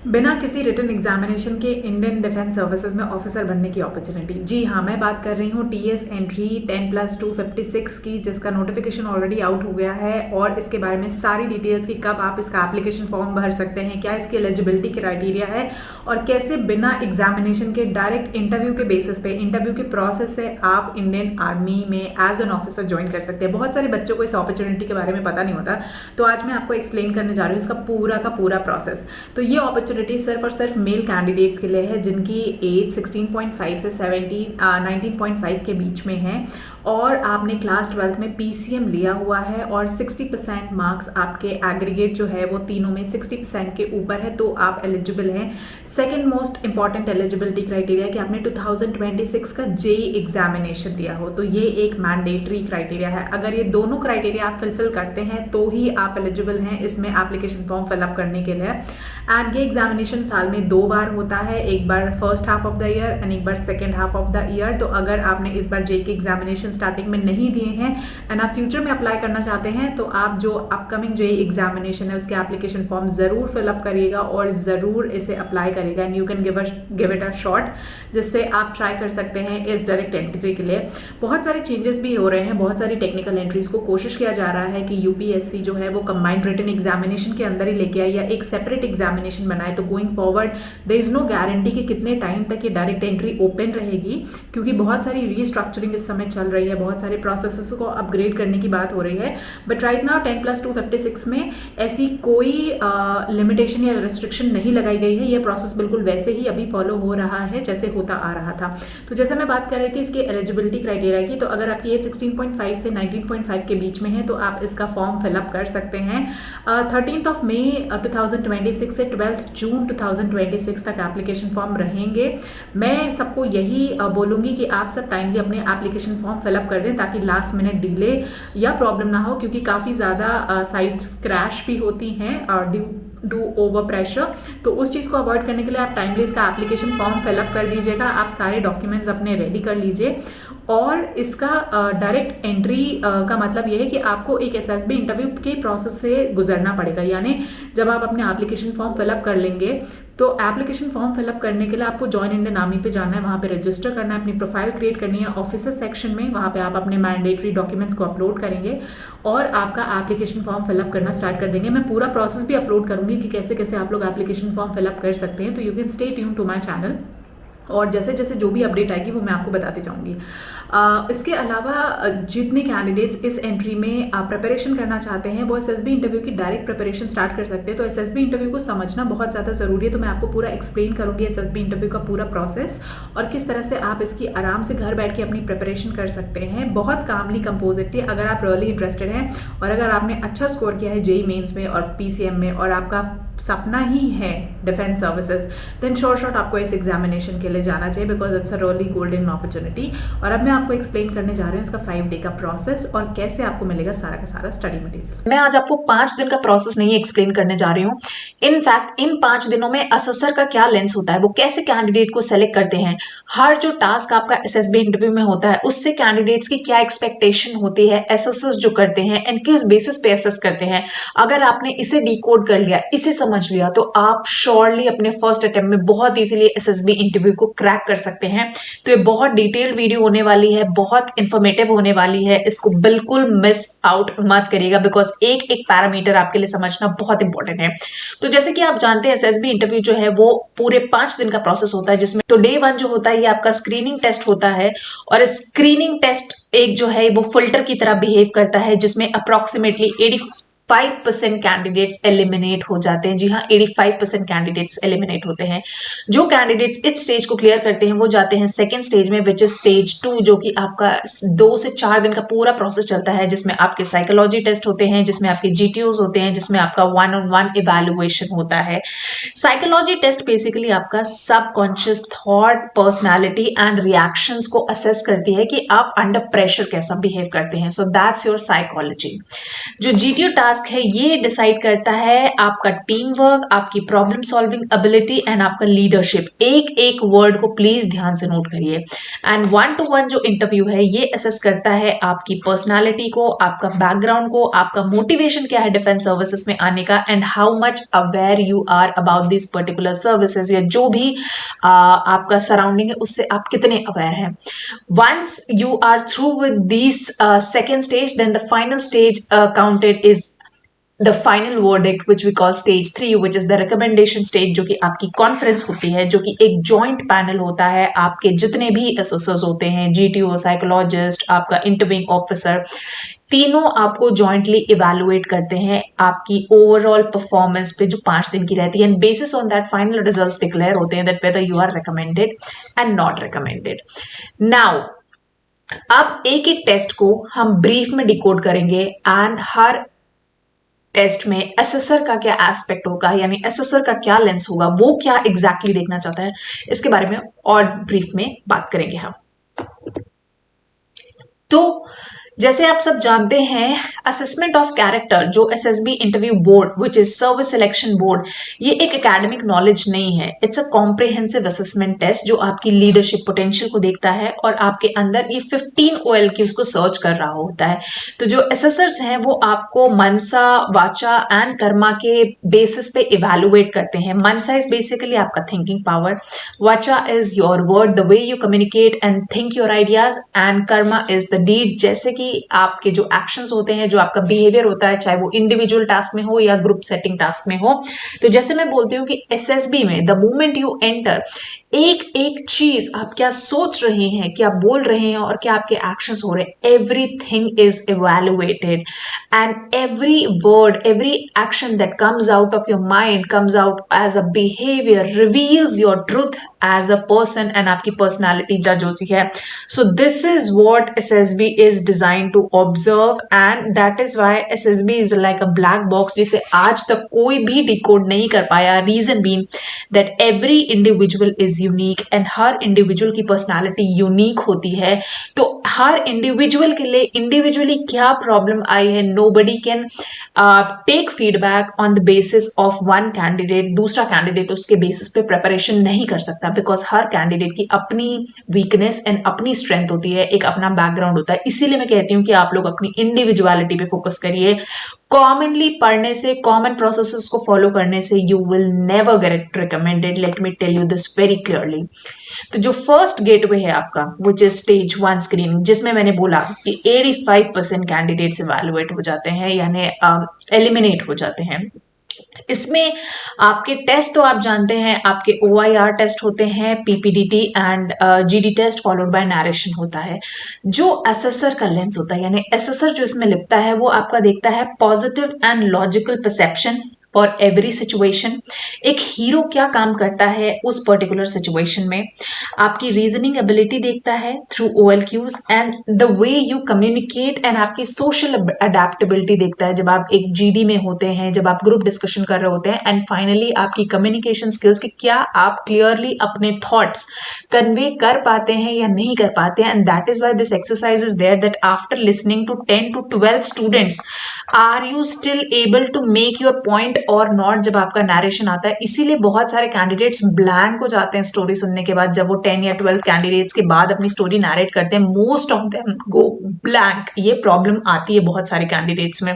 बिना किसी written examination के इंडियन डिफेंस सर्विसेज में ऑफिसर बनने की अपॉर्चुनिटी। जी हाँ, मैं बात कर रही हूँ टीएस एंट्री 10+256 की, जिसका नोटिफिकेशन ऑलरेडी आउट हो गया है और इसके बारे में सारी डिटेल्स की कब आप इसका एप्लीकेशन फॉर्म भर सकते हैं, क्या इसकी एलिजिबिलिटी क्राइटेरिया है और कैसे बिना एग्जामिनेशन के डायरेक्ट इंटरव्यू के बेसिस पे, इंटरव्यू के प्रोसेस से आप इंडियन आर्मी में एज एन ऑफिसर ज्वाइन कर सकते हैं। बहुत सारे बच्चों को इस अपॉर्चुनिटी के बारे में पता नहीं होता, तो आज मैं आपको एक्सप्लेन करने जा रही हूँ इसका पूरा का पूरा प्रोसेस। तो ये अपॉर्चुनिटी सिर्फ और सिर्फ मेल कैंडिडेट्स के लिए है जिनकी एज 16.5 से 19.5 के बीच में है और आपने क्लास 12th में पीसीएम लिया हुआ है और 60% मार्क्स आपके एग्रीगेट जो है वो तीनों में 60% के ऊपर है, तो आप एलिजिबल हैं। Second most important eligibility criteria कि आपने 2026 का जेई एग्जामिनेशन दिया हो, तो ये एक मैंडेटरी क्राइटेरिया है। अगर ये दोनों क्राइटेरिया आप फुलफिल करते हैं तो ही आप एलिजिबल हैं इसमें एप्लीकेशन फॉर्म फिलअप करने के लिए। एंड ये एग्जामिनेशन साल में 2 बार होता है, एक बार first half of the year and एक बार second half of the year. तो अगर आपने इस बार जेई के एग्जामिनेशन स्टार्टिंग में नहीं दिए हैं एंड आप फ्यूचर में अप्लाई करना चाहते हैं तो आप जो अपकमिंग जेई एग्जामिनेशन है उसके एप्लीकेशन फॉर्म जरूर फिलअप करिएगा और जरूर इसे अप्लाई करिएगा and you can give it a shot, जिससे आप ट्राई कर सकते हैं इस डायरेक्ट एंट्री के लिए। बहुत सारे चेंजेस भी हो रहे हैं, बहुत सारी टेक्निकल एंट्रीज को कोशिश किया जा रहा है कि यूपीएससी जो है वो कंबाइंड रिटन एग्जामिनेशन के अंदर ही लेके आए या एक सेपरेट एग्जामिनेशन बनाए। तो going forward there is no guarantee कि कितने टाइम तक ये डायरेक्ट एंट्री ओपन रहेगी, क्योंकि बहुत सारी रीस्ट्रक्चरिंग इस समय चल रही है, बहुत सारे प्रोसेसेस को अपग्रेड करने की बात हो रही है। बट राइट नाउ 10+256 में ऐसी कोई लिमिटेशन या रिस्ट्रिक्शन नहीं लगाई गई है। ये प्रोसेस बिल्कुल वैसे ही अभी फॉलो हो रहा है जैसे होता आ रहा था। तो जैसे मैं बात कर रही थी इसके एलिजिबिलिटी क्राइटेरिया की, तो अगर आपकी एज 16.5 से 19.5 के बीच में है तो आप इसका फॉर्म फिलअप कर सकते हैं। 13 मई 2026 से 12 जून 2026 तक एप्लीकेशन फॉर्म रहेंगे। मैं सबको यही बोलूँगी कि आप सब टाइमली अपने एप्लीकेशन फॉर्म फिलअप कर दें ताकि लास्ट मिनट डिले या प्रॉब्लम ना हो, क्योंकि काफ़ी ज़्यादा साइट्स क्रैश भी होती हैं और डू ओवर प्रेशर। तो उस चीज़ को अवॉइड करने के लिए आप टाइमली इसका एप्लीकेशन फॉर्म फिलअप कर दीजिएगा। आप सारे डॉक्यूमेंट्स अपने रेडी कर लीजिए और इसका डायरेक्ट एंट्री का मतलब यह है कि आपको एक एसएसबी इंटरव्यू के प्रोसेस से गुजरना पड़ेगा। यानी जब आप अपने एप्लीकेशन फॉर्म फिलअप कर लेंगे तो एप्लीकेशन फॉर्म फिलअप करने के लिए आपको जॉइन इंडियन आर्मी पे जाना है, वहाँ पे रजिस्टर करना है, अपनी प्रोफाइल क्रिएट करनी है ऑफिसर सेक्शन में। वहाँ पे आप अपने मैंडेटरी डॉक्यूमेंट्स को अपलोड करेंगे और आपका एप्लीकेशन फॉर्म फिलअप करना स्टार्ट कर देंगे। मैं पूरा प्रोसेस भी अपलोड करूँगी कि कैसे कैसे आप लोग एप्लीकेशन फॉर्म फिलअप कर सकते हैं, तो you can stay tune to my channel और जैसे जैसे जो भी अपडेट आएगी वो मैं आपको बताती जाऊँगी। इसके अलावा जितने कैंडिडेट्स इस एंट्री में प्रिपरेशन करना चाहते हैं वो एसएसबी इंटरव्यू की डायरेक्ट प्रिपरेशन स्टार्ट कर सकते हैं। तो एसएसबी इंटरव्यू को समझना बहुत ज़्यादा ज़रूरी है, तो मैं आपको पूरा एक्सप्लेन करूँगी एसएसबी इंटरव्यू का पूरा प्रोसेस और किस तरह से आप इसकी आराम से घर बैठ के अपनी प्रिपरेशन कर सकते हैं बहुत कामली कंपोजिटली। अगर आप रियली इंटरेस्टेड हैं और अगर आपने अच्छा स्कोर किया है जेई मेंस में और पीसीएम में और आपका सपना ही है डिफेंस सर्विसेज, देन शॉर्ट आपको इस एग्जामिनेशन के लिए जाना चाहिए because it's a really golden opportunity. और अब मैं आपको एक्सप्लेन करने जा रही हूँ इसका 5 डे का प्रोसेस और कैसे आपको मिलेगा सारा का सारा स्टडी मटेरियल। मैं आज आपको 5 दिन का प्रोसेस नहीं एक्सप्लेन करने जा रही हूँ। इनफैक्ट इन 5 दिनों में असेसर का क्या लेंस होता है, वो कैसे कैंडिडेट को सेलेक्ट करते हैं, हर जो टास्क आपका एसएसबी इंटरव्यू में होता है उससे कैंडिडेट्स की क्या एक्सपेक्टेशन होती है, एसेसर्स जो करते हैं एंड किस बेसिस पे एसेस करते हैं। अगर आपने इसे डिकोड कर लिया, इसे समझ लिया, तो आप श्योरली अपने फर्स्ट अटेम्प्ट में बहुत इजीली एसएसबी इंटरव्यू को क्रैक कर सकते हैं। तो ये बहुत डिटेल्ड वीडियो होने वाली है, बहुत इंफॉर्मेटिव होने वाली है, इसको बिल्कुल मिस आउट मत करिएगा बिकॉज एक एक पैरामीटर आपके लिए समझना बहुत इंपॉर्टेंट है। तो जैसे कि आप जानते हैं एसएसबी इंटरव्यू जो है वो पूरे 5 दिन का प्रोसेस होता है, जिसमें तो डे 1 जो होता है ये आपका स्क्रीनिंग टेस्ट होता है और स्क्रीनिंग टेस्ट एक जो है वो फिल्टर की तरह बिहेव करता है, जिसमें अप्रोक्सीमेटली 85% कैंडिडेट्स एलिमिनेट हो जाते हैं। जी हाँ, 85% कैंडिडेट्स एलिमिनेट होते हैं। जो कैंडिडेट्स इस स्टेज को क्लियर करते हैं वो जाते हैं सेकेंड स्टेज में, विच इज स्टेज 2, जो कि आपका 2 से 4 दिन का पूरा प्रोसेस चलता है, जिसमें आपके साइकोलॉजी टेस्ट होते हैं, जिसमें आपके जीटीओज होते हैं, जिसमें आपका 1-on-1 इवैल्यूएशन होता है। साइकोलॉजी टेस्ट बेसिकली आपका subconscious thought, personality and reactions को असेस करती है कि आप अंडर प्रेशर कैसा बिहेव करते हैं। So that's your psychology. जो जीटीओ टास्क टास्क है ये डिसाइड करता है आपका टीम वर्क, आपकी प्रॉब्लम सॉल्विंग एबिलिटी एंड आपका लीडरशिप। एक एक वर्ड को प्लीज ध्यान से नोट करिए। एंड 1-to-1 जो इंटरव्यू है ये असेस करता है आपकी पर्सनालिटी को, आपका बैकग्राउंड को, आपका मोटिवेशन क्या है डिफेंस सर्विसेज में आने का, and how much aware you are about this particular services, या जो भी आपका सराउंडिंग है उससे आप कितने अवेयर हैं। Once you are through with this second stage, then the final stage counted is the final verdict, which we call stage 3, which is the recommendation stage, जो कि आपकी कॉन्फ्रेंस होती है, जो कि एक जॉइंट पैनल होता है। आपके जितने भी एसोसर्स होते हैं, GTO, साइकोलॉजिस्ट, आपका इंटरव्यूइंग ऑफिसर, तीनों आपको जॉइंटली इवेलुएट करते हैं आपकी ओवरऑल परफॉर्मेंस पे जो 5 दिन की रहती है, and basis on that final results declare होते हैं that whether you are recommended and not recommended. Now अब एक एक टेस्ट को हम ब्रीफ में डिकोड करेंगे, एंड हर टेस्ट में एसेसर का क्या एस्पेक्ट होगा, यानी एसेसर का क्या लेंस होगा, वो क्या एग्जैक्टली देखना चाहता है, इसके बारे में और ब्रीफ में बात करेंगे हम। तो जैसे आप सब जानते हैं, असेसमेंट ऑफ कैरेक्टर जो SSB interview board which is service selection board, ये एक एकेडमिक नॉलेज नहीं है। It's a comprehensive assessment test जो आपकी लीडरशिप पोटेंशियल को देखता है और आपके अंदर ये 15 OLQs को सर्च कर रहा होता है। तो जो असेसर्स हैं वो आपको मनसा, वाचा एंड कर्मा के बेसिस पे इवेलुएट करते हैं। मनसा इज बेसिकली आपका thinking power, vacha is your word, the way you communicate and think your ideas, and karma is the deed, जैसे कि आपके जो एक्शंस होते हैं, जो आपका बिहेवियर होता है, चाहे वो इंडिविजुअल टास्क में हो या ग्रुप सेटिंग टास्क में हो। तो जैसे मैं बोलती हूँ कि SSB में द मोमेंट यू एंटर, एक एक चीज आप क्या सोच रहे हैं, क्या बोल रहे हैं और क्या आपके एक्शंस हो रहे हैं, everything is evaluated, and every word, every action that comes out of your mind comes out as a behaviour, reveals your truth as a person, and आपकी पर्सनैलिटी जज होती है। So this is what SSB is design to observe, and that is why SSB is like a black box जिसे आज तक कोई भी decode नहीं कर पाया। Reason being that every individual is unique, and her individual की पर्सनालिटी यूनिक होती है। तो हर इंडिविजुअल के लिए इंडिविजुअली क्या प्रॉब्लम आई है, nobody can take feedback on the basis of one candidate. दूसरा कैंडिडेट उसके बेसिस पे प्रिपरेशन नहीं कर सकता, बिकॉज हर कैंडिडेट की अपनी वीकनेस एंड अपनी स्ट्रेंथ होती है, एक अपना बैकग्राउंड होता है। इसीलिए मैं कहती हूँ कि आप लोग अपनी इंडिविजुअलिटी पे फोकस करिए। कॉमनली पढ़ने से, कॉमन प्रोसेसेस को फॉलो करने से you will never get recommended, let me tell you this very clearly. तो जो फर्स्ट गेटवे है आपका विच इज स्टेज 1 स्क्रीनिंग, जिसमें मैंने बोला कि 85% कैंडिडेट्स इवैल्यूएट हो जाते हैं, यानी एलिमिनेट हो जाते हैं। इसमें आपके टेस्ट तो आप जानते हैं, आपके OIR टेस्ट होते हैं, PPDT and GD test followed by narration होता है। जो असेसर का लेंस होता है, यानी असेसर जो इसमें लिखता है वो आपका देखता है positive and logical perception for every situation. एक हीरो क्या काम करता है उस पर्टिकुलर सिचुएशन में, आपकी रीजनिंग एबिलिटी देखता है through OLQs, and the way you communicate, and आपकी सोशल अडेप्टेबिलिटी देखता है जब आप एक GD में होते हैं, जब आप ग्रुप डिस्कशन कर रहे होते हैं, एंड फाइनली आपकी कम्युनिकेशन स्किल्स कि क्या आप क्लियरली अपने थॉट्स कन्वे कर पाते हैं या नहीं कर पाते हैं। And that is why this exercise is there, that after listening to 10 to 12 students, are you still able to make your point और नॉट, जब आपका नरेशन आता है। इसीलिए बहुत सारे कैंडिडेट्स ब्लैंक हो जाते हैं स्टोरी सुनने के बाद। जब वो 10 या 12 कैंडिडेट्स के बाद अपनी स्टोरी नरेट करते हैं, most of them go blank. ये प्रॉब्लम आती है बहुत सारे कैंडिडेट्स में,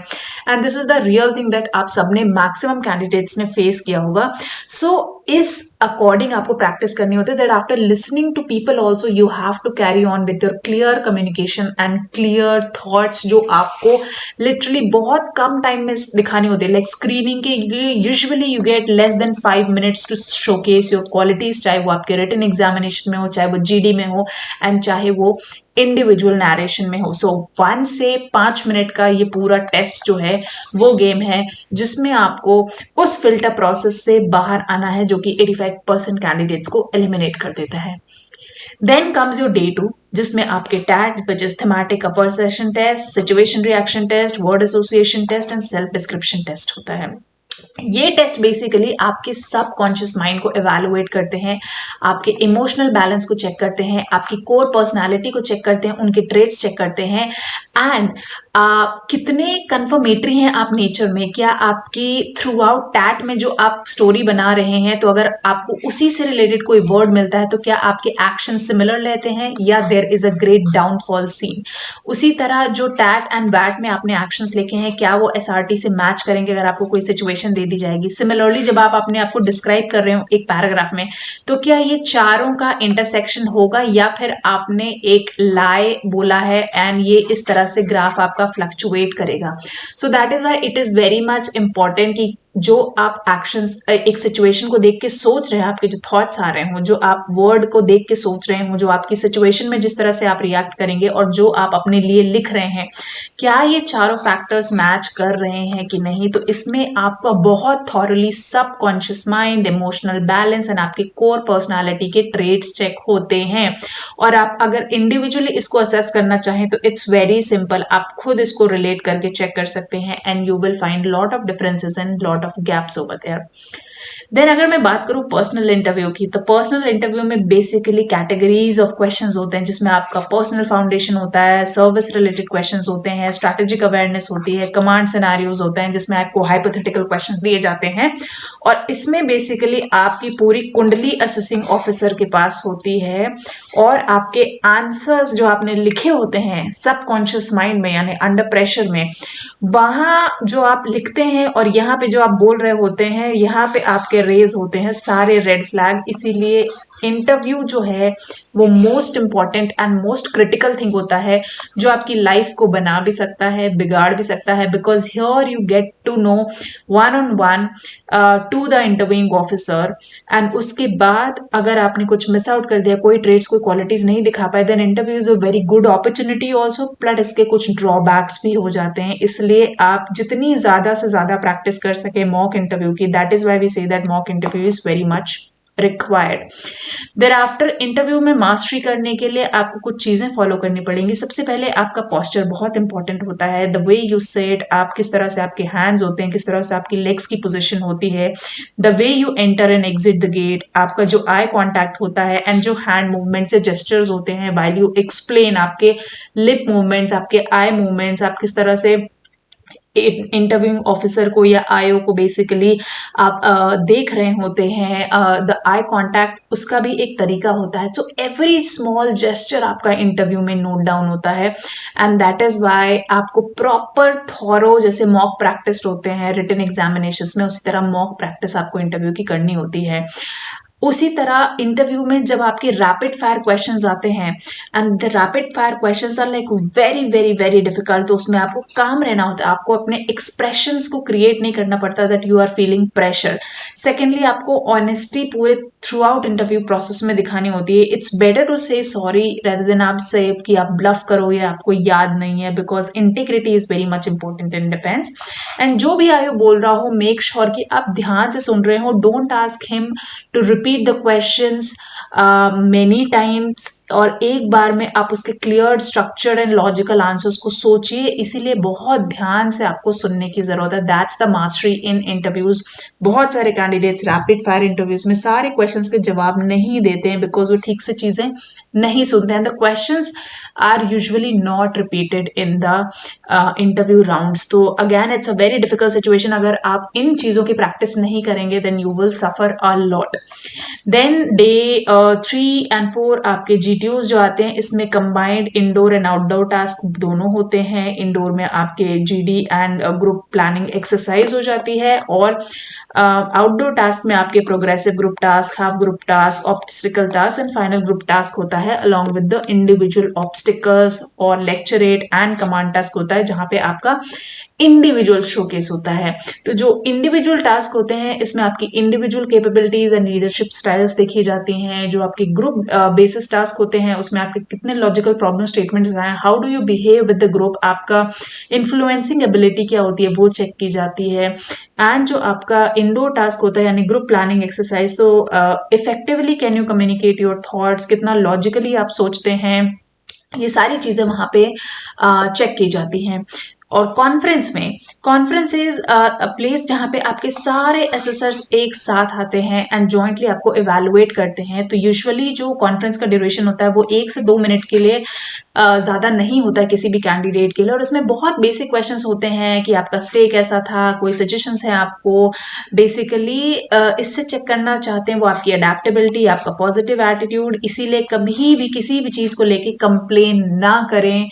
and this is the real thing that आप सबने, मैक्सिमम कैंडिडेट्स ने फेस किया होगा। सो इस अकॉर्डिंग आपको प्रैक्टिस करनी होती है, that after listening to people also you have to carry on with your clear communication and clear thoughts, जो आपको लिटरली बहुत कम टाइम में दिखानी होती है। लाइक स्क्रीनिंग के usually you get less than 5 minutes to showcase your qualities, चाहे वो आपके रिटन एग्जामिनेशन में हो, चाहे वो GD में हो, एंड चाहे वो इंडिविजुअल नरेशन में हो। सो 1 से 5 मिनट का ये पूरा टेस्ट जो है वो गेम है, जिसमें आपको उस फिल्टर प्रोसेस से बाहर आना है जो कि 85% कैंडिडेट्स को एलिमिनेट कर देता है। देन कम्स योर डे 2, जिसमें आपके TAT which is thematic apperception test, situation reaction test, word association test and self description test होता है। ये टेस्ट बेसिकली आपके सबकॉन्शियस माइंड को एवेलुएट करते हैं, आपके इमोशनल बैलेंस को चेक करते हैं, आपकी कोर पर्सनालिटी को चेक करते हैं, उनके ट्रेट्स चेक करते हैं, एंड कितने कन्फर्मेटरी हैं आप नेचर में, क्या आपकी थ्रू आउट टैट में जो आप स्टोरी बना रहे हैं, तो अगर आपको उसी से रिलेटेड कोई वर्ड मिलता है तो क्या आपके एक्शन सिमिलर लेते हैं या there is a great downfall scene. उसी तरह जो टैट एंड वैट में आपने एक्शंस लिखे हैं, क्या वो एसआरटी से मैच करेंगे अगर आपको कोई सिचुएशन दे दी जाएगी। सिमिलरली जब आप अपने आप को डिस्क्राइब कर रहे हो एक पैराग्राफ में, तो क्या ये चारों का इंटरसेक्शन होगा या फिर आपने एक लाई बोला है एंड ये इस तरह से ग्राफ आपका फ्लक्चुएट करेगा। So that is why it is very much important कि जो आप एक्शंस एक सिचुएशन को देख के सोच रहे हैं, आपके जो थॉट्स आ रहे हो, जो आप वर्ड को देख के सोच रहे हो, जो आपकी सिचुएशन में जिस तरह से आप रिएक्ट करेंगे और जो आप अपने लिए लिख रहे हैं, क्या ये चारों फैक्टर्स मैच कर रहे हैं कि नहीं। तो इसमें आपका बहुत thoroughly subconscious mind, emotional balance and आपके कोर पर्सनालिटी के ट्रेड्स चेक होते हैं। और आप अगर इंडिविजुअली इसको असेस करना चाहें तो इट्स वेरी सिंपल, आप खुद इसको रिलेट करके चेक कर सकते हैं and you will find lot of differences and lot of gaps over there. Then अगर मैं बात करूं पर्सनल इंटरव्यू की, तो पर्सनल इंटरव्यू में बेसिकली कैटेगरीज ऑफ क्वेश्चंस होते हैं, जिसमें आपका पर्सनल फाउंडेशन होता है, सर्विस रिलेटेड क्वेश्चंस होते हैं, स्ट्रैटेजिक अवेयरनेस होती है, कमांड सिनेरियोज होते हैं जिसमें आपको हाइपोथेटिकल क्वेश्चंस दिए जाते हैं। और इसमें बेसिकली आपकी पूरी कुंडली असेसिंग ऑफिसर के पास होती है और आपके आंसर्स जो आपने लिखे होते हैं सबकॉन्शियस माइंड में यानी अंडर प्रेशर में, वहां जो आप लिखते हैं और यहाँ पे जो आप बोल रहे होते हैं, यहाँ पे आपके रेज होते हैं सारे रेड फ्लैग। इसीलिए इंटरव्यू जो है वो most important and most critical thing होता है, जो आपकी लाइफ को बना भी सकता है, बिगाड़ भी सकता है, because here you get to know one on one to the interviewing officer. And उसके बाद अगर आपने कुछ मिस आउट कर दिया, कोई ट्रेड्स कोई क्वालिटीज नहीं दिखा पाए, then interview is a very good opportunity also, plus इसके कुछ ड्रॉबैक्स भी हो जाते हैं। इसलिए आप जितनी ज्यादा से ज्यादा प्रैक्टिस कर सके मॉक इंटरव्यू की, that is why we say that mock interview is very much required. Thereafter interview में मास्टरी करने के लिए आपको कुछ चीजें फॉलो करनी पड़ेंगी। सबसे पहले आपका पोस्चर बहुत इंपॉर्टेंट होता है, द वे यू सेट, आप किस तरह से आपके हैंड्स होते हैं, किस तरह से आपकी लेग्स की पोजीशन होती है, the way you enter and exit the gate, आपका जो आई कॉन्टैक्ट होता है एंड जो हैंड मूवमेंट्स या जेस्चर्स होते हैं व्हाइल यू एक्सप्लेन, आपके लिप मूवमेंट्स, आपके आई मूवमेंट्स, आप किस तरह से इंटरव्यूइंग ऑफिसर को या आईओ को बेसिकली आप देख रहे होते हैं, द आई कांटेक्ट, उसका भी एक तरीका होता है। सो एवरी स्मॉल जेस्चर आपका इंटरव्यू में नोट डाउन होता है एंड दैट इज व्हाई आपको प्रॉपर थॉरो, जैसे मॉक प्रैक्टिस होते हैं रिटन एग्जामिनेशंस में, उसी तरह मॉक प्रैक्टिस आपको इंटरव्यू की करनी होती है। उसी तरह इंटरव्यू में जब आपके रैपिड फायर क्वेश्चंस आते हैं and the rapid fire questions are like very very very difficult, तो उसमें आपको काम रहना होता है, आपको अपने एक्सप्रेशंस को क्रिएट नहीं करना पड़ता that you are feeling pressure. Secondly आपको ऑनेस्टी पूरे थ्रू आउट इंटरव्यू प्रोसेस में दिखानी होती है। It's better to say sorry rather than आप से कि आप ब्लफ करो या आपको याद नहीं है, because integrity is very much important in defence. And जो भी आयु बोल रहा हो, मेक श्योर कि आप ध्यान से सुन रहे हो, don't ask him to repeat the questions many times, और एक बार में आप उसके clear structured and logical answers को सोचिए। इसीलिए बहुत ध्यान से आपको सुनने की जरूरत है, that's the mastery in interviews. बहुत सारे कैंडिडेट्स रैपिड फायर इंटरव्यूज में सारे क्वेश्चंस के जवाब नहीं देते हैं बिकॉज वो ठीक से चीजें नहीं सुनते हैं। The questions are usually not repeated in the interview rounds. तो again it's a very difficult situation, अगर आप इन चीजों की प्रैक्टिस नहीं करेंगे then you will suffer a lot. Then day 3 and 4 आपके जीटीओज जो आते हैं, इसमें combined indoor and outdoor task दोनों होते हैं। इंडोर में आपके GD and group planning exercise हो जाती है और आउटडोर टास्क में आपके progressive group task, half group task, obstacle task and final group task होता है along with the individual obstacles, और लेक्चरेट एंड कमांड टास्क होता है जहां पे आपका इंडिविजुअल शोकेस होता है। तो जो इंडिविजुअल टास्क होते हैं इसमें आपकी individual capabilities and leadership styles देखी जाती हैं। जो आपके ग्रुप बेसिस टास्क होते हैं उसमें आपके कितने लॉजिकल प्रॉब्लम स्टेटमेंट्स हैं, how do you behave with the group, आपका इन्फ्लुएंसिंग एबिलिटी क्या होती है वो चेक की जाती है। एंड जो आपका इंडोर टास्क होता है यानी ग्रुप प्लानिंग एक्सरसाइज, तो effectively can you communicate your thoughts, कितना लॉजिकली आप सोचते हैं, ये सारी चीजें वहां पे चेक की जाती हैं। और कॉन्फ्रेंस इज अ प्लेस जहाँ पे आपके सारे एसेसर्स एक साथ आते हैं एंड जॉइंटली आपको इवेलुएट करते हैं। तो यूजुअली जो कॉन्फ्रेंस का ड्यूरेशन होता है वो 1 से 2 मिनट के लिए ज़्यादा नहीं होता है किसी भी कैंडिडेट के लिए, और उसमें बहुत बेसिक क्वेश्चंस होते हैं कि आपका स्टे कैसा था, कोई सजेशंस है आपको, बेसिकली इससे चेक करना चाहते हैं वो आपकी अडेप्टेबिलिटी, आपका पॉजिटिव एटीट्यूड। इसीलिए कभी भी किसी भी चीज़ को लेके कंप्लेन ना करें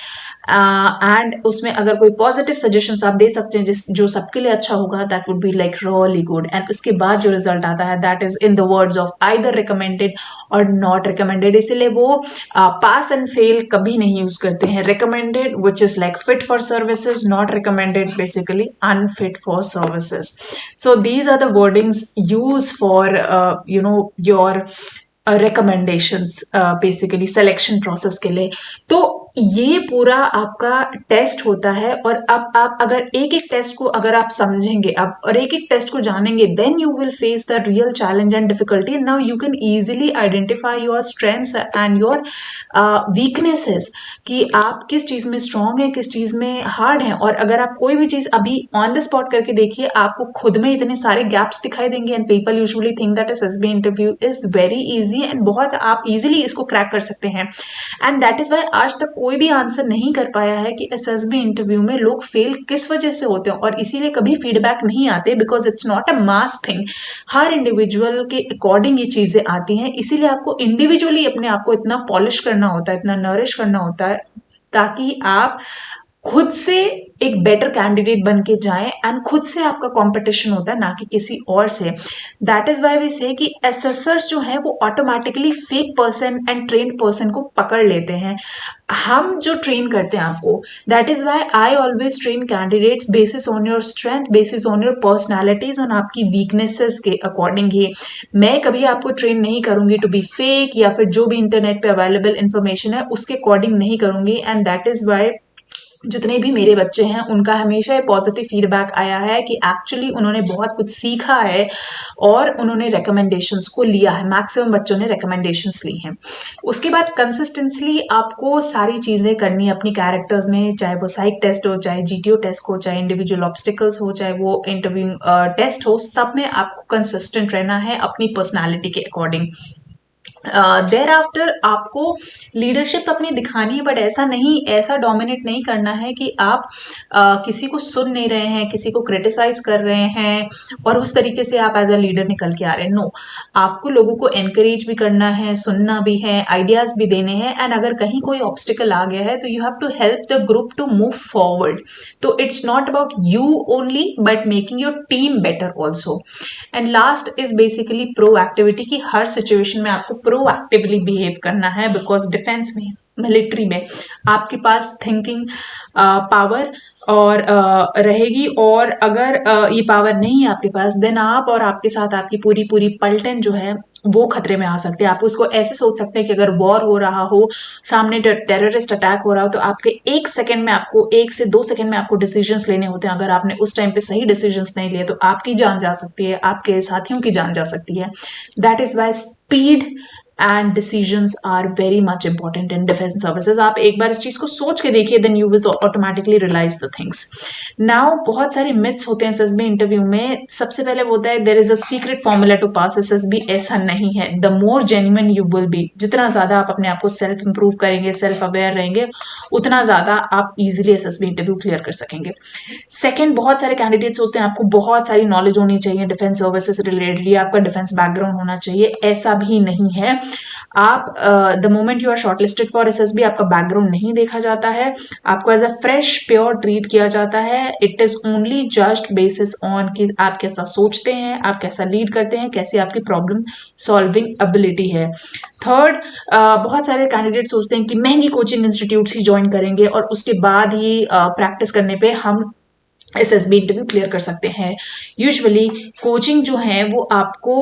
एंड उसमें अगर कोई पॉजिटिव सजेशंस आप दे सकते हैं जिस जो सबके लिए अच्छा होगा, that would be like really good. And उसके बाद जो रिजल्ट आता है that is in the words of either recommended और नॉट रिकमेंडेड। इसीलिए वो पास एंड फेल कभी नहीं यूज करते हैं। Recommended which is like fit for services, not recommended basically unfit for services. So these are the wordings use for your recommendations basically selection process के लिए। तो ये पूरा आपका टेस्ट होता है, और अब आप अगर एक एक टेस्ट को अगर आप समझेंगे अब और एक एक टेस्ट को जानेंगे, then you will face the real challenge and difficulty. Now you can easily identify your strengths and your weaknesses कि आप किस चीज में स्ट्रांग है, किस चीज में हार्ड है। और अगर आप कोई भी चीज अभी ऑन द स्पॉट करके देखिए, आपको खुद में इतने सारे गैप्स दिखाई देंगे। And people usually think that SSB interview is very easy and बहुत आप इजीली इसको क्रैक कर सकते हैं। एंड दैट इज वाई आज तक कोई भी आंसर नहीं कर पाया है कि एसएसबी इंटरव्यू में लोग फेल किस वजह से होते हैं, और इसीलिए कभी फीडबैक नहीं आते, because it's not a mass thing. Her individual के अकॉर्डिंग ये चीजें आती हैं, इसीलिए आपको इंडिविजुअली अपने आप को इतना पॉलिश करना होता है, इतना नरिश करना होता है, ताकि आप खुद से एक बेटर कैंडिडेट बन के जाएं। एंड खुद से आपका कंपटीशन होता है, ना कि किसी और से। दैट इज वाई वी से कि एसेसर्स जो है वो automatically fake person and trained person को पकड़ लेते हैं। हम जो ट्रेन करते हैं आपको, that is why I always train candidates basis on your strength, basis on your personalities, on आपकी वीकनेसेस के अकॉर्डिंग ही। मैं कभी आपको ट्रेन नहीं करूंगी टू बी फेक, या फिर जो भी इंटरनेट पे अवेलेबल इंफॉर्मेशन है उसके अकॉर्डिंग नहीं करूंगी। एंड दैट इज वाई जितने भी मेरे बच्चे हैं उनका हमेशा ये पॉजिटिव फीडबैक आया है कि एक्चुअली उन्होंने बहुत कुछ सीखा है और उन्होंने रिकमेंडेशंस को लिया है। मैक्सिमम बच्चों ने रिकमेंडेशंस ली हैं। उसके बाद कंसिस्टेंटली आपको सारी चीज़ें करनी है अपनी कैरेक्टर्स में, चाहे वो साइक टेस्ट हो, चाहे जीटीओ टेस्ट हो, चाहे इंडिविजुअल ऑब्स्टिकल्स हो, चाहे वो इंटरव्यू टेस्ट हो, सब में आपको कंसिस्टेंट रहना है अपनी पर्सनैलिटी के अकॉर्डिंग। देयर आफ्टर आपको लीडरशिप अपनी दिखानी है, बट ऐसा डोमिनेट नहीं करना है कि आप किसी को सुन नहीं रहे हैं, किसी को क्रिटिसाइज कर रहे हैं और उस तरीके से आप एज अ लीडर निकल के आ रहे हैं। नो, आपको लोगों को एनकरेज भी करना है, सुनना भी है, आइडियाज भी देने हैं। एंड अगर कहीं कोई ऑब्स्टिकल आ गया है तो you have to help the group to move forward. तो it's not about you only but making your team better also. And last is basically proactivity, की हर सिचुएशन में आपको प्रोएक्टिवली बिहेव करना है, बिकॉज डिफेंस में, मिलिट्री में आपके पास थिंकिंग पावर और रहेगी, और अगर ये पावर नहीं है आपके पास, देन आप और आपके साथ आपकी पूरी पलटन जो है वो खतरे में आ सकते हैं। आप उसको ऐसे सोच सकते हैं कि अगर वॉर हो रहा हो, सामने टेररिस्ट अटैक हो रहा हो, तो आपके 1 सेकंड में आपको 1 से 2 सेकंड में आपको डिसीजंस लेने होते हैं। अगर आपने उस टाइम पे सही डिसीजंस नहीं लिए तो आपकी जान जा सकती है, आपके साथियों की जान जा सकती है। That is why speed and decisions are very much important in defence services. आप एक बार इस चीज को सोच के देखिए, then you will automatically realise the things. Now बहुत सारे मिथ्स होते हैं एसएसबी इंटरव्यू में। सबसे पहले होता है there is a secret formula to pass SSB. ऐसा नहीं है। The more genuine you will be, जितना ज्यादा आप अपने आप को सेल्फ इंप्रूव करेंगे, सेल्फ अवेयर रहेंगे, उतना ज्यादा आप इजिली एसएसबी इंटरव्यू क्लियर कर सकेंगे। सेकेंड, बहुत सारे कैंडिडेट्स होते हैं, आपको बहुत सारी नॉलेज होनी चाहिए डिफेंस सर्विसेज रिलेटेड, या आपका डिफेंस बैकग्राउंड होना चाहिए। ऐसा भी नहीं है। आप the moment you are shortlisted for SSB, आपका बैकग्राउंड नहीं देखा जाता है, आपको as a fresh pure treat किया जाता है। It is only just basis on कि आप कैसा सोचते हैं, आप कैसा लीड करते हैं, कैसी आपकी प्रॉब्लम सॉल्विंग एबिलिटी है। थर्ड, बहुत सारे कैंडिडेट सोचते हैं कि महंगी कोचिंग इंस्टीट्यूट्स ही ज्वाइन करेंगे और उसके बाद ही प्रैक्टिस करने पे हम एसएसबी इंटरव्यू क्लियर कर सकते हैं। यूजुअली कोचिंग जो है वो आपको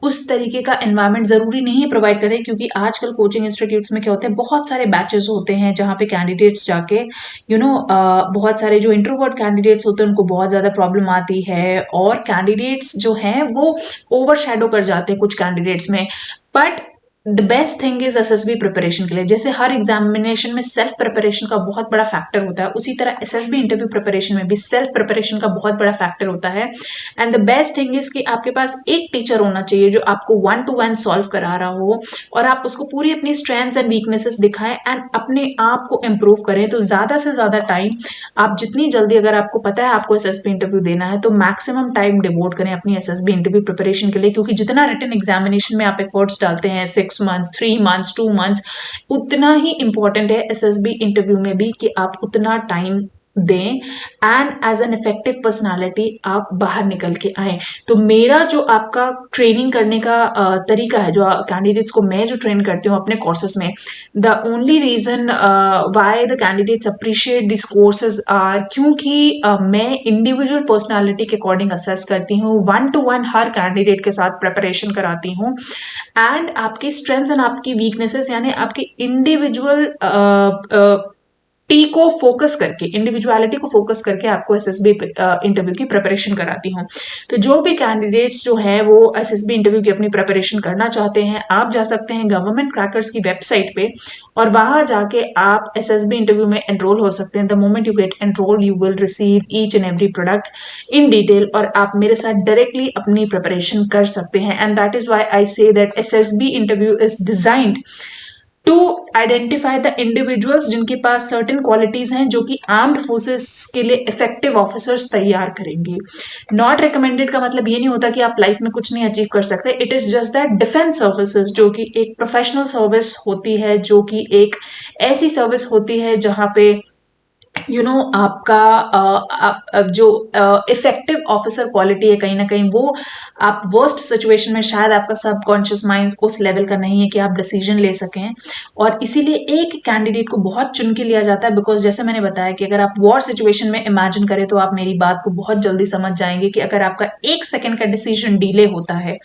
उस तरीके का एनवायरनमेंट जरूरी नहीं प्रोवाइड करें, क्योंकि आजकल कोचिंग इंस्टीट्यूट्स में क्या होते हैं, बहुत सारे बैचेस होते हैं जहाँ पे कैंडिडेट्स जाके बहुत सारे जो इंट्रोवर्ट कैंडिडेट्स होते हैं उनको बहुत ज़्यादा प्रॉब्लम आती है, और कैंडिडेट्स जो हैं वो ओवरशैडो कर जाते हैं कुछ कैंडिडेट्स में। But the best thing is SSB preparation के लिए, जैसे हर एग्जामिनेशन में सेल्फ प्रिपरेशन का बहुत बड़ा फैक्टर होता है, उसी तरह एसएसबी इंटरव्यू प्रिपरेशन में भी सेल्फ प्रिपरेशन का बहुत बड़ा फैक्टर होता है। And the best thing is कि आपके पास एक टीचर होना चाहिए जो आपको 1-to-1 सॉल्व करा रहा हो और आप उसको पूरी अपनी स्ट्रेंथ्स एंड वीकनेसेस दिखाएं एंड अपने आप को इम्प्रूव करें। तो ज्यादा से ज्यादा टाइम आप जितनी जल्दी, अगर आपको पता है आपको एसएसबी इंटरव्यू देना है, तो मैक्सिमम टाइम डिवोट करें अपनी एसएसबी इंटरव्यू प्रिपरेशन के लिए, क्योंकि जितना रिटन एग्जामिनेशन में आप एफर्ट्स डालते हैं 6 मंथ्स, 3 मंथ्स, 2 मंथ्स, उतना ही इंपॉर्टेंट है एसएसबी इंटरव्यू में भी कि आप उतना टाइम दें and as an effective personality आप बाहर निकल के आए। तो मेरा जो आपका ट्रेनिंग करने का तरीका है, जो कैंडिडेट्स को मैं जो ट्रेन करती हूँ अपने कोर्सेज में, the only reason why the candidates appreciate this courses are क्योंकि मैं इंडिविजुअल पर्सनालिटी के अकॉर्डिंग असेस करती हूँ, 1-to-1 हर कैंडिडेट के साथ प्रिपरेशन कराती हूँ एंड आपकी स्ट्रेंथ्स एंड आपकी वीकनेसेस यानी आपकी इंडिविजुअल को फोकस करके, इंडिविजुअलिटी को फोकस करके आपको एसएसबी इंटरव्यू की प्रिपरेशन कराती हूँ। तो जो भी कैंडिडेट्स जो है वो एसएसबी इंटरव्यू की अपनी प्रिपरेशन करना चाहते हैं, आप जा सकते हैं गवर्नमेंट क्रैकर्स की वेबसाइट पे और वहां जाके आप एसएसबी इंटरव्यू में एनरोल हो सकते हैं। The moment you get enrol you will receive each and every product in detail और आप मेरे साथ डायरेक्टली अपनी प्रिपरेशन कर सकते हैं। And that is why I say that SSB interview is designed to identify the individuals जिनके पास सर्टेन क्वालिटीज हैं जो कि आर्म्ड फोर्सेस के लिए इफेक्टिव ऑफिसर्स तैयार करेंगे। नॉट रिकमेंडेड का मतलब ये नहीं होता कि आप लाइफ में कुछ नहीं अचीव कर सकते। It is just that defence services जो कि एक प्रोफेशनल सर्विस होती है, जो कि एक ऐसी सर्विस होती है जहां पे आपका जो इफेक्टिव ऑफिसर क्वालिटी है कहीं ना कहीं वो आप वर्स्ट सिचुएशन में शायद आपका सबकॉन्शियस माइंड उस लेवल का नहीं है कि आप डिसीजन ले सकें, और इसीलिए एक कैंडिडेट को बहुत चुन के लिया जाता है। बिकॉज जैसे मैंने बताया कि अगर आप वॉर सिचुएशन में इमेजिन करें तो आप मेरी बात को बहुत जल्दी समझ जाएंगे कि अगर आपका 1 सेकेंड का डिसीजन डिले होता है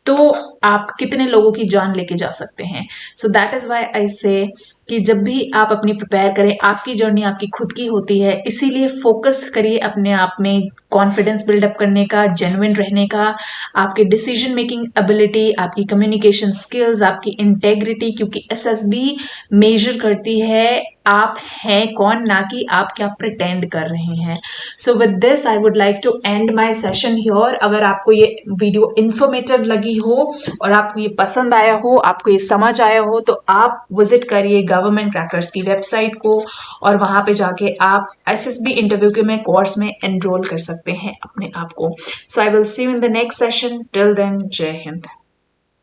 तो आप कितने लोगों की जान लेके जा सकते हैं। So that is why I से कि जब भी आप अपनी प्रिपेयर करें, आपकी जर्नी आपकी खुद की होती है, इसीलिए फोकस करिए अपने आप में कॉन्फिडेंस बिल्डअप करने का, जेन्युइन रहने का, आपके डिसीजन मेकिंग एबिलिटी, आपकी कम्युनिकेशन स्किल्स, आपकी इंटेग्रिटी, क्योंकि एसएसबी मेजर करती है आप हैं कौन, ना कि आप क्या प्रिटेंड कर रहे हैं। So with this I would like to end my session here. अगर आपको ये वीडियो इंफॉर्मेटिव लगी हो और आपको ये पसंद आया हो, आपको ये समझ आया हो, तो आप विजिट करिए गवर्नमेंट क्रैकर्स की वेबसाइट को और वहां पे जाके आप एसएसबी इंटरव्यू के में कोर्स में एनरोल कर सकते हैं अपने आप को। So I will see you in the next session. Till then, जय हिंद।